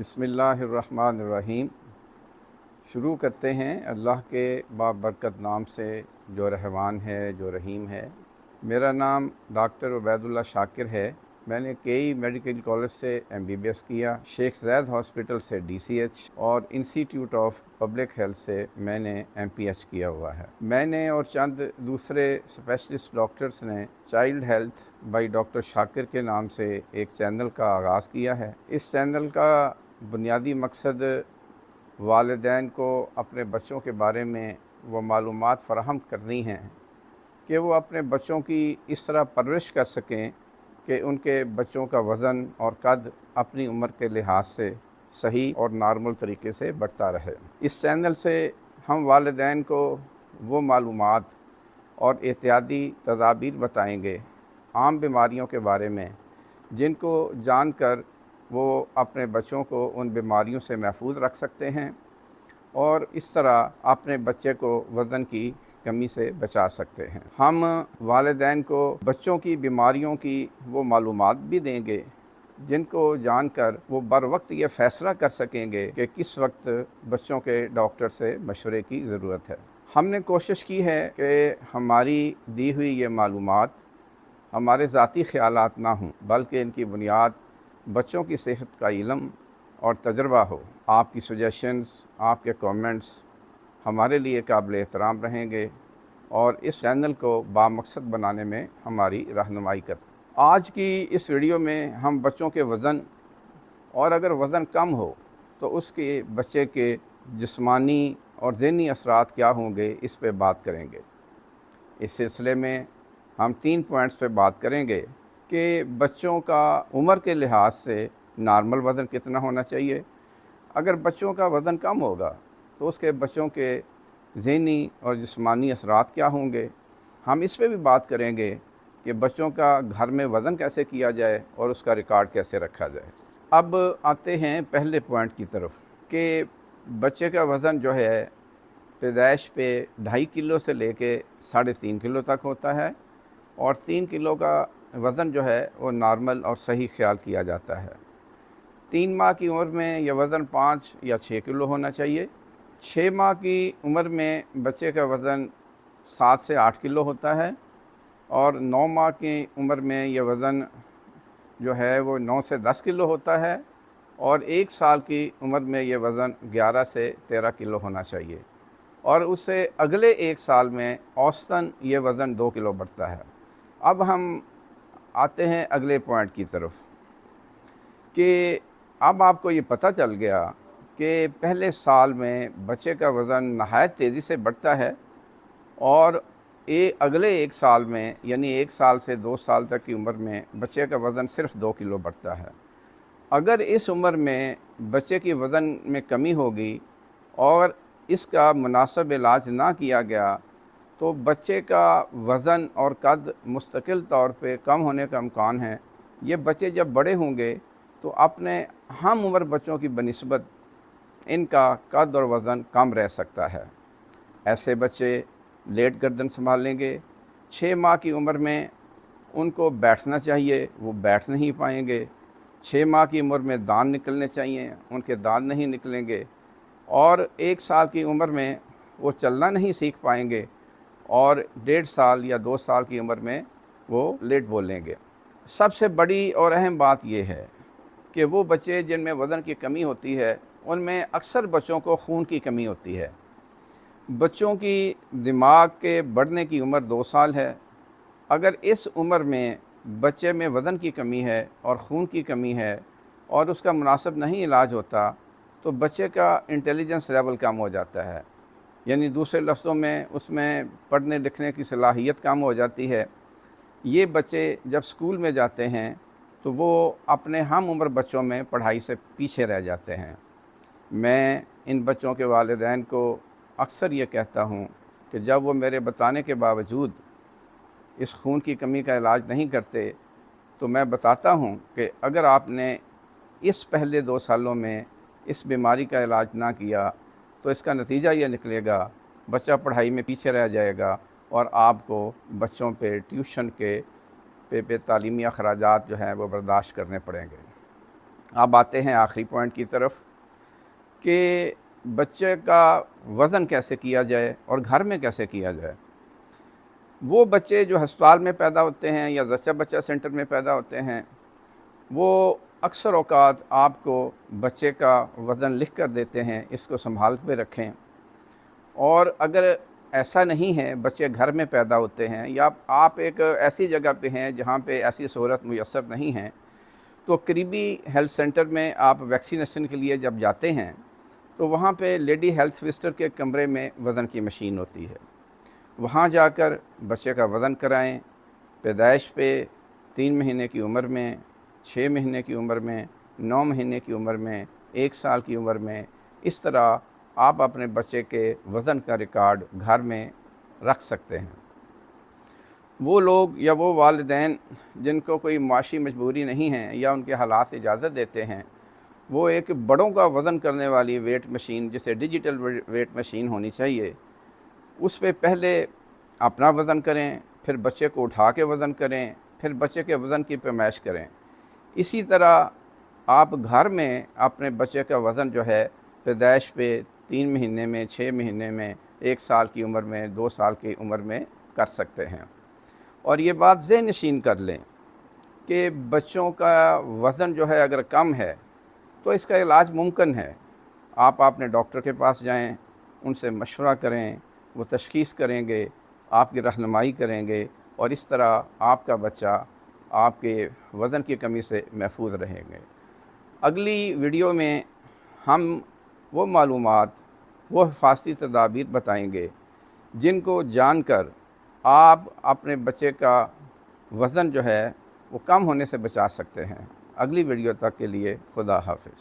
बिस्मिल्लाहिर्रहमानिर्रहीम। शुरू करते हैं अल्लाह के बाबरकत नाम से जो रहमान है, जो रहीम है। मेरा नाम डॉक्टर उबैदुल्ला शाकिर है। मैंने कई मेडिकल कॉलेज से MBBS किया, शेख ज़ैद हॉस्पिटल से DCH और इंस्टीट्यूट ऑफ पब्लिक हेल्थ से मैंने MPH किया हुआ है। मैंने और चंद दूसरे स्पेशलिस्ट डॉक्टर्स ने child health by doctor Shakir के नाम से एक चैनल का आगाज़ किया है। इस चैनल का बुनियादी मकसद वालिदैन को अपने बच्चों के बारे में वो मालूमात फ़राहम करनी हैं कि वो अपने बच्चों की इस तरह परवरिश कर सकें कि उनके बच्चों का वज़न और कद अपनी उम्र के लिहाज से सही और नॉर्मल तरीके से बढ़ता रहे। इस चैनल से हम वालिदैन को वो मालूमात और एहतियाती तदाबीर बताएंगे आम बीमारियों के बारे में, जिनको जानकर वो अपने बच्चों को उन बीमारियों से महफूज रख सकते हैं और इस तरह अपने बच्चे को वज़न की कमी से बचा सकते हैं। हम वालिदैन को बच्चों की बीमारियों की वो मालूमात भी देंगे जिनको जानकर वो बर वक्त ये फ़ैसला कर सकेंगे कि किस वक्त बच्चों के डॉक्टर से मशवरे की ज़रूरत है। हमने कोशिश की है कि हमारी दी हुई ये मालूमात हमारे ज़ाती ख़यालात ना हों, बल्कि इनकी बुनियाद बच्चों की सेहत का इल्म और तजर्बा हो। आपकी सजेशंस, आपके कमेंट्स हमारे लिए काबिल एहतराम रहेंगे और इस चैनल को बामकसद बनाने में हमारी रहनुमाई करते। आज की इस वीडियो में हम बच्चों के वज़न और अगर वज़न कम हो तो उसके बच्चे के जिस्मानी और ज़हनी असरात क्या होंगे, इस पे बात करेंगे। इस सिलसिले में हम 3 पॉइंट्स पे बात करेंगे कि बच्चों का उम्र के लिहाज से नॉर्मल वज़न कितना होना चाहिए। अगर बच्चों का वज़न कम होगा तो उसके बच्चों के ज़हनी और जिस्मानी असरात क्या होंगे। हम इस पे भी बात करेंगे कि बच्चों का घर में वज़न कैसे किया जाए और उसका रिकॉर्ड कैसे रखा जाए। अब आते हैं पहले पॉइंट की तरफ कि बच्चे का वज़न जो है पैदाइश पे 2.5 किलो से लेके 3.5 किलो तक होता है और 3 किलो का वज़न जो है वो नॉर्मल और सही ख्याल किया जाता है। 3 माह की उम्र में यह वज़न 5 या 6 किलो होना चाहिए। 6 माह की उम्र में बच्चे का वज़न 7 से 8 किलो होता है और 9 माह की उम्र में यह वज़न जो है वो 9 से 10 किलो होता है और 1 साल की उम्र में यह वज़न 11 से 13 किलो होना चाहिए और उससे अगले 1 साल में औसतन ये वज़न 2 किलो बढ़ता है। अब हम आते हैं अगले पॉइंट की तरफ कि अब आपको ये पता चल गया कि पहले साल में बच्चे का वज़न नहायत तेज़ी से बढ़ता है और अगले 1 साल में यानी 1 साल से 2 साल तक की उम्र में बच्चे का वज़न सिर्फ़ 2 किलो बढ़ता है। अगर इस उम्र में बच्चे की वज़न में कमी होगी और इसका मुनासिब इलाज ना किया गया तो बच्चे का वज़न और कद मुस्तकिल तौर पे कम होने का इम्कान है। ये बच्चे जब बड़े होंगे तो अपने हम उम्र बच्चों की बनिस्बत इनका कद और वज़न कम रह सकता है। ऐसे बच्चे लेट गर्दन संभालेंगे। 6 माह की उम्र में उनको बैठना चाहिए, वो बैठ नहीं पाएंगे। 6 माह की उम्र में दांत निकलने चाहिए, उनके दांत नहीं निकलेंगे और 1 साल की उम्र में वो चलना नहीं सीख पाएंगे और 1.5 साल या 2 साल की उम्र में वो लेट बोलेंगे। सबसे बड़ी और अहम बात ये है कि वो बच्चे जिनमें वज़न की कमी होती है उनमें अक्सर बच्चों को खून की कमी होती है। बच्चों की दिमाग के बढ़ने की उम्र 2 साल है। अगर इस उम्र में बच्चे में वज़न की कमी है और खून की कमी है और उसका मुनासिब नहीं इलाज होता तो बच्चे का इंटेलिजेंस लेवल कम हो जाता है, यानी दूसरे लफ्ज़ों में उसमें पढ़ने लिखने की सलाहियत कम हो जाती है। ये बच्चे जब स्कूल में जाते हैं तो वो अपने हम उम्र बच्चों में पढ़ाई से पीछे रह जाते हैं। मैं इन बच्चों के वालिदैन को अक्सर ये कहता हूँ कि जब वो मेरे बताने के बावजूद इस खून की कमी का इलाज नहीं करते तो मैं बताता हूँ कि अगर आपने इस पहले 2 सालों में इस बीमारी का इलाज ना किया तो इसका नतीजा ये निकलेगा बच्चा पढ़ाई में पीछे रह जाएगा और आपको बच्चों पे ट्यूशन के पे तालीमी अखराजात जो हैं वो बर्दाश्त करने पड़ेंगे। अब आते ہیں آخری پوائنٹ کی طرف کہ بچے کا وزن کیسے کیا جائے اور گھر میں کیسے کیا جائے۔ وہ بچے جو ہسپتال میں پیدا ہوتے ہیں یا زچہ بچہ سینٹر میں پیدا ہوتے ہیں، وہ اکثر اوقات آپ کو بچے کا وزن لکھ کر دیتے ہیں، اس کو سنبھال پہ رکھیں۔ اور اگر ایسا نہیں ہے، بچے گھر میں پیدا ہوتے ہیں یا آپ ایک ایسی جگہ پہ ہیں جہاں پہ ایسی سہولت میسر نہیں ہے، تو قریبی ہیلتھ سینٹر میں آپ ویکسینیشن کے لیے جب جاتے ہیں تو وہاں پہ لیڈی ہیلتھ وزٹر کے کمرے میں وزن کی مشین ہوتی ہے، وہاں جا کر بچے کا وزن کرائیں۔ پیدائش پہ 3 مہینے کی عمر میں، 6 مہینے کی عمر میں، 9 مہینے کی عمر میں، 1 سال کی عمر میں، اس طرح آپ اپنے بچے کے وزن کا ریکارڈ گھر میں رکھ سکتے ہیں۔ وہ لوگ یا وہ والدین جن کو کوئی معاشی مجبوری نہیں ہے یا ان کے حالات اجازت دیتے ہیں، وہ ایک بڑوں کا وزن کرنے والی ویٹ مشین، جسے ڈیجیٹل ویٹ مشین ہونی چاہیے، اس پہ پہلے اپنا وزن کریں، پھر بچے کو اٹھا کے وزن کریں، پھر بچے کے وزن کی پیمائش کریں۔ اسی طرح آپ گھر میں اپنے بچے کا وزن جو ہے پیدائش پہ 3 مہینے میں، 6 مہینے میں، 1 سال کی عمر میں، 2 سال کی عمر میں کر سکتے ہیں۔ اور یہ بات ذہن نشین کر لیں کہ بچوں کا وزن جو ہے اگر کم ہے تو اس کا علاج ممکن ہے۔ آپ اپنے ڈاکٹر کے پاس جائیں، ان سے مشورہ کریں، وہ تشخیص کریں گے، آپ کی رہنمائی کریں گے، اور اس طرح آپ کا بچہ آپ کے وزن کی کمی سے محفوظ رہیں گے۔ اگلی ویڈیو میں ہم وہ معلومات، وہ حفاظتی تدابیر بتائیں گے جن کو جان کر آپ اپنے بچے کا وزن جو ہے وہ کم ہونے سے بچا سکتے ہیں۔ اگلی ویڈیو تک کے لیے خدا حافظ۔